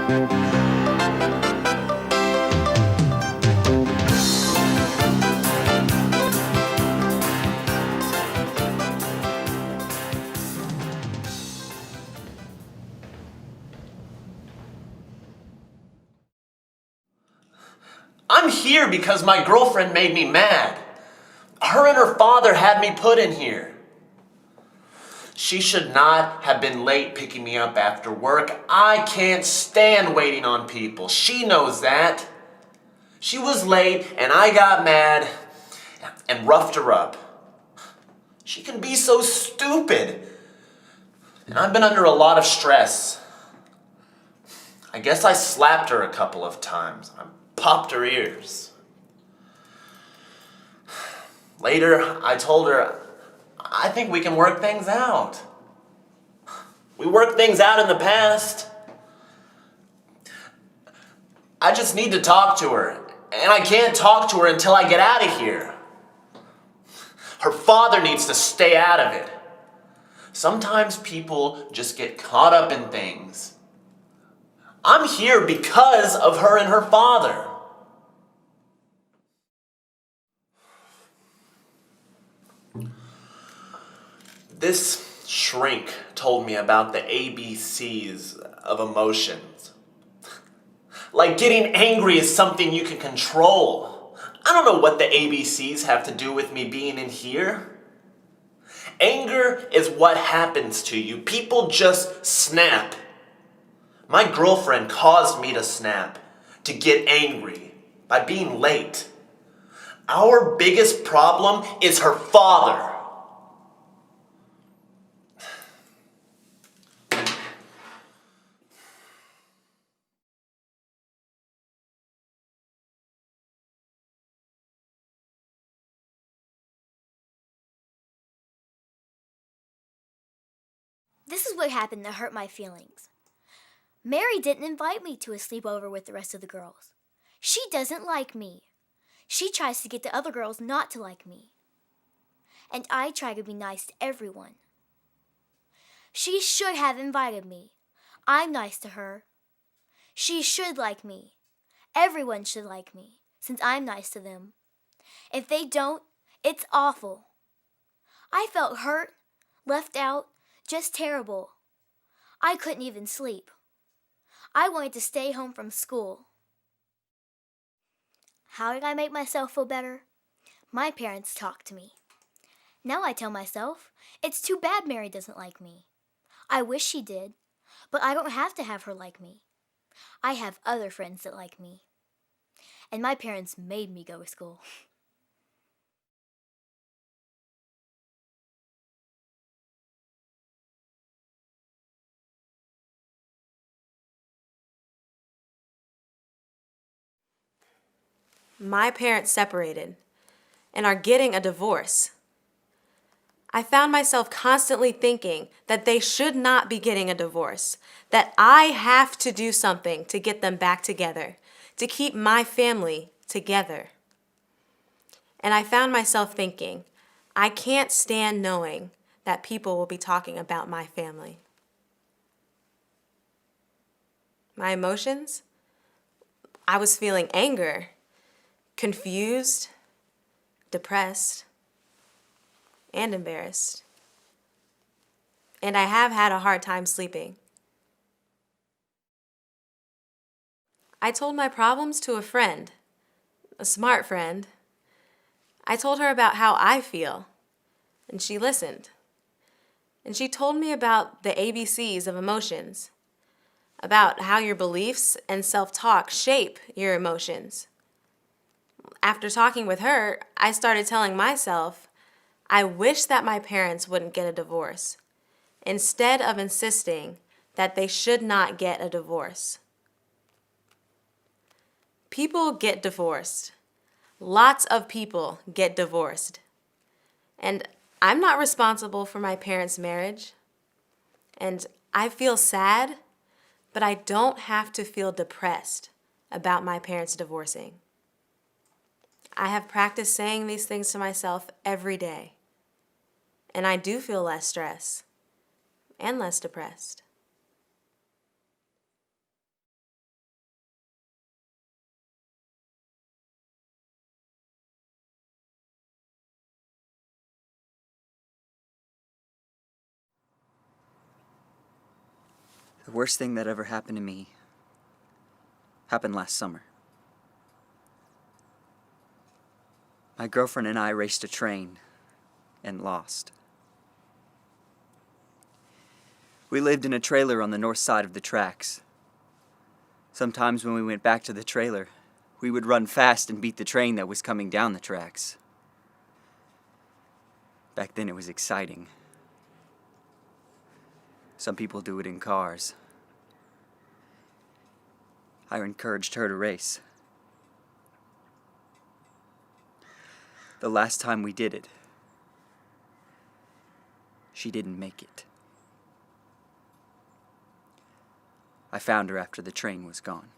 I'm here because my girlfriend made me mad. Her and her father had me put in here. She should not have been late picking me up after work. I can't stand waiting on people. She knows that. She was late and I got mad and roughed her up. She can be so stupid. And I've been under a lot of stress. I guess I slapped her a couple of times. I popped her ears. Later, I told her, I think we can work things out. We worked things out in the past. I just need to talk to her, and I can't talk to her until I get out of here. Her father needs to stay out of it. Sometimes people just get caught up in things. I'm here because of her and her father. This shrink told me about the ABCs of emotions. Like getting angry is something you can control. I don't know what the ABCs have to do with me being in here. Anger is what happens to you. People just snap. My girlfriend caused me to snap, to get angry by being late. Our biggest problem is her father. This is what happened that hurt my feelings. Mary didn't invite me to a sleepover with the rest of the girls. She doesn't like me. She tries to get the other girls not to like me. And I try to be nice to everyone. She should have invited me. I'm nice to her. She should like me. Everyone should like me, since I'm nice to them. If they don't, it's awful. I felt hurt, left out, just terrible. I couldn't even sleep. I wanted to stay home from school. How did I make myself feel better? My parents talked to me. Now I tell myself, it's too bad Mary doesn't like me. I wish she did, but I don't have to have her like me. I have other friends that like me. And my parents made me go to school. My parents separated and are getting a divorce. I found myself constantly thinking that they should not be getting a divorce, that I have to do something to get them back together, to keep my family together. And I found myself thinking, I can't stand knowing that people will be talking about my family. My emotions? I was feeling anger, confused, depressed, and embarrassed. And I have had a hard time sleeping. I told my problems to a friend, a smart friend. I told her about how I feel, and she listened. And she told me about the ABCs of emotions, about how your beliefs and self-talk shape your emotions. After talking with her, I started telling myself, I wish that my parents wouldn't get a divorce, instead of insisting that they should not get a divorce. People get divorced. Lots of people get divorced. And I'm not responsible for my parents' marriage. And I feel sad, but I don't have to feel depressed about my parents divorcing. I have practiced saying these things to myself every day. And I do feel less stress and less depressed. The worst thing that ever happened to me happened last summer. My girlfriend and I raced a train and lost. We lived in a trailer on the north side of the tracks. Sometimes when we went back to the trailer, we would run fast and beat the train that was coming down the tracks. Back then it was exciting. Some people do it in cars. I encouraged her to race. The last time we did it, she didn't make it. I found her after the train was gone.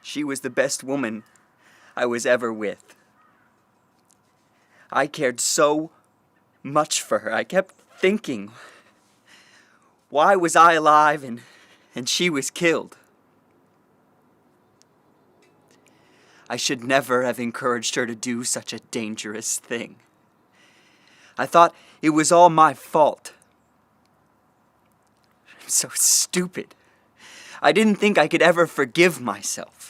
She was the best woman I was ever with. I cared so much for her. I kept thinking, why was I alive and she was killed? I should never have encouraged her to do such a dangerous thing. I thought it was all my fault. I'm so stupid. I didn't think I could ever forgive myself.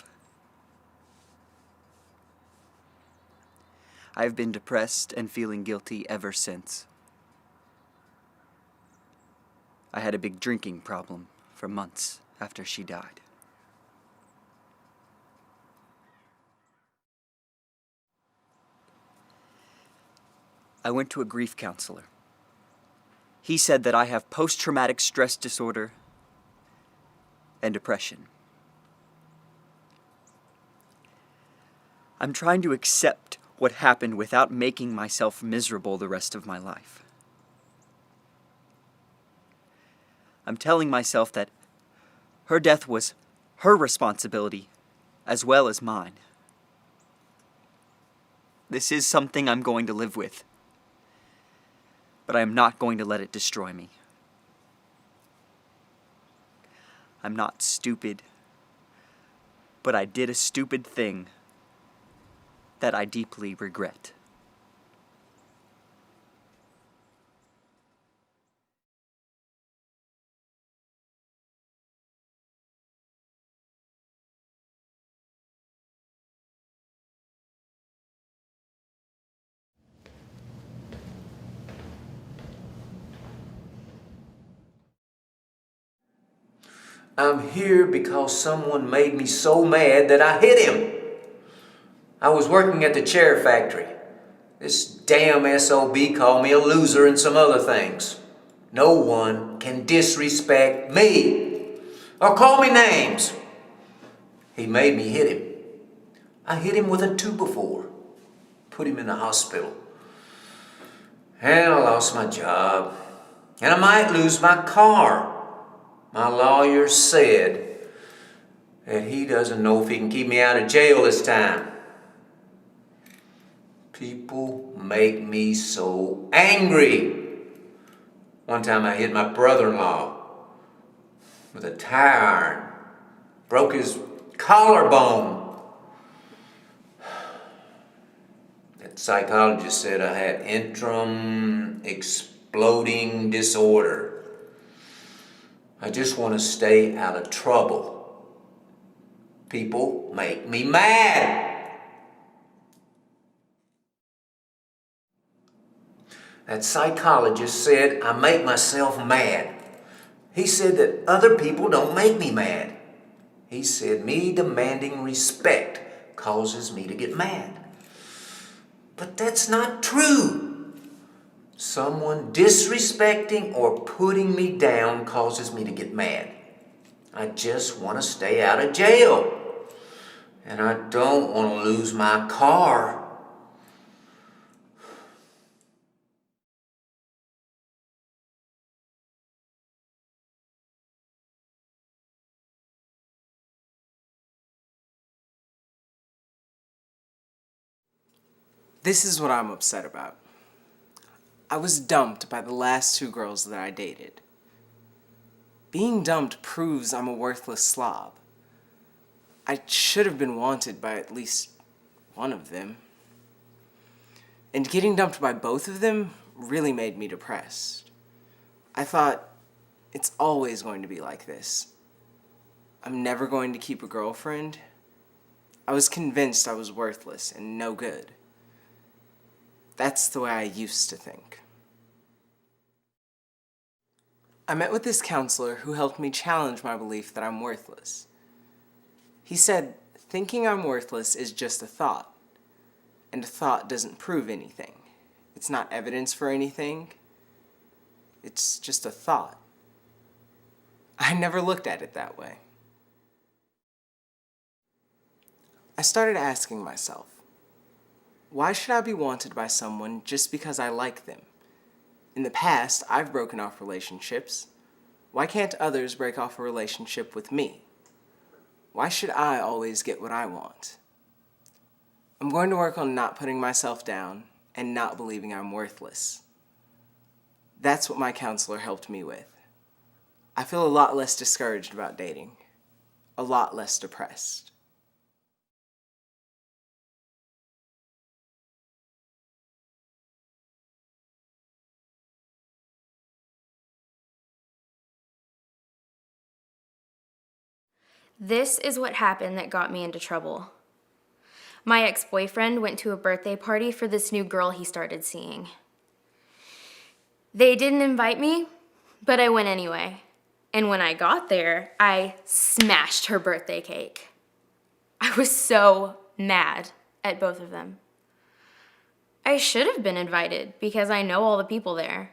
I've been depressed and feeling guilty ever since. I had a big drinking problem for months after she died. I went to a grief counselor. He said that I have post-traumatic stress disorder and depression. I'm trying to accept what happened without making myself miserable the rest of my life. I'm telling myself that her death was her responsibility as well as mine. This is something I'm going to live with, but I am not going to let it destroy me. I'm not stupid, but I did a stupid thing that I deeply regret. I'm here because someone made me so mad that I hit him. I was working at the chair factory. This damn SOB called me a loser and some other things. No one can disrespect me or call me names. He made me hit him. I hit him with a 2x4. Put him in the hospital. And I lost my job. And I might lose my car. My lawyer said that he doesn't know if he can keep me out of jail this time. People make me so angry. One time I hit my brother-in-law with a tire iron. Broke his collarbone. That psychologist said I had interim exploding disorder. I just want to stay out of trouble. People make me mad. That psychologist said I make myself mad. He said that other people don't make me mad. He said me demanding respect causes me to get mad. But that's not true. Someone disrespecting or putting me down causes me to get mad. I just want to stay out of jail. And I don't want to lose my car. This is what I'm upset about. I was dumped by the last 2 girls that I dated. Being dumped proves I'm a worthless slob. I should have been wanted by at least one of them. And getting dumped by both of them really made me depressed. I thought, it's always going to be like this. I'm never going to keep a girlfriend. I was convinced I was worthless and no good. That's the way I used to think. I met with this counselor who helped me challenge my belief that I'm worthless. He said, thinking I'm worthless is just a thought. And a thought doesn't prove anything. It's not evidence for anything. It's just a thought. I never looked at it that way. I started asking myself, why should I be wanted by someone just because I like them? In the past, I've broken off relationships. Why can't others break off a relationship with me? Why should I always get what I want? I'm going to work on not putting myself down and not believing I'm worthless. That's what my counselor helped me with. I feel a lot less discouraged about dating, a lot less depressed. This is what happened that got me into trouble. My ex-boyfriend went to a birthday party for this new girl he started seeing. They didn't invite me, but I went anyway. And when I got there, I smashed her birthday cake. I was so mad at both of them. I should have been invited because I know all the people there.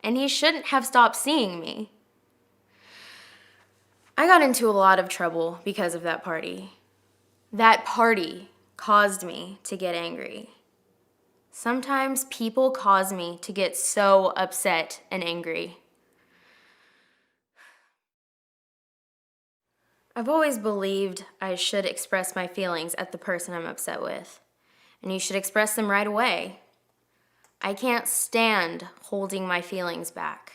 And he shouldn't have stopped seeing me. I got into a lot of trouble because of that party. That party caused me to get angry. Sometimes people cause me to get so upset and angry. I've always believed I should express my feelings at the person I'm upset with, and you should express them right away. I can't stand holding my feelings back.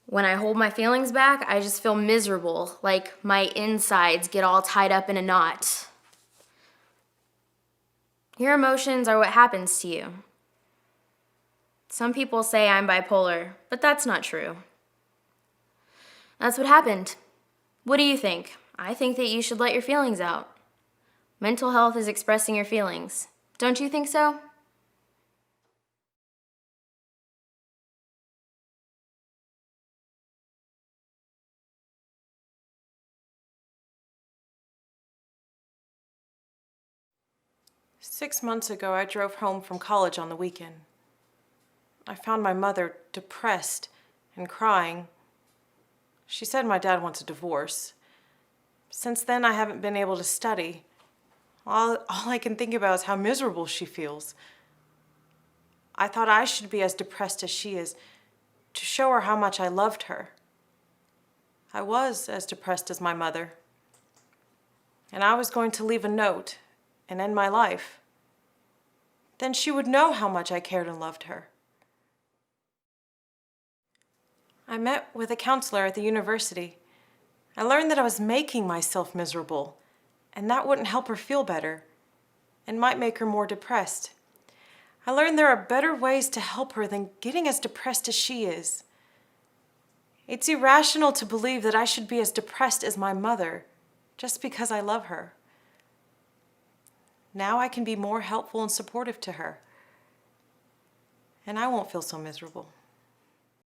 When I hold my feelings back, I just feel miserable, like my insides get all tied up in a knot. Your emotions are what happens to you. Some people say I'm bipolar, but that's not true. That's what happened. What do you think? I think that you should let your feelings out. Mental health is expressing your feelings. Don't you think so? Six months ago, I drove home from college on the weekend. I found my mother depressed and crying. She said my dad wants a divorce. Since then, I haven't been able to study. All I can think about is how miserable she feels. I thought I should be as depressed as she is to show her how much I loved her. I was as depressed as my mother. And I was going to leave a note and end my life. Then she would know how much I cared and loved her. I met with a counselor at the university. I learned that I was making myself miserable, and that wouldn't help her feel better and might make her more depressed. I learned there are better ways to help her than getting as depressed as she is. It's irrational to believe that I should be as depressed as my mother just because I love her. Now I can be more helpful and supportive to her, and I won't feel so miserable.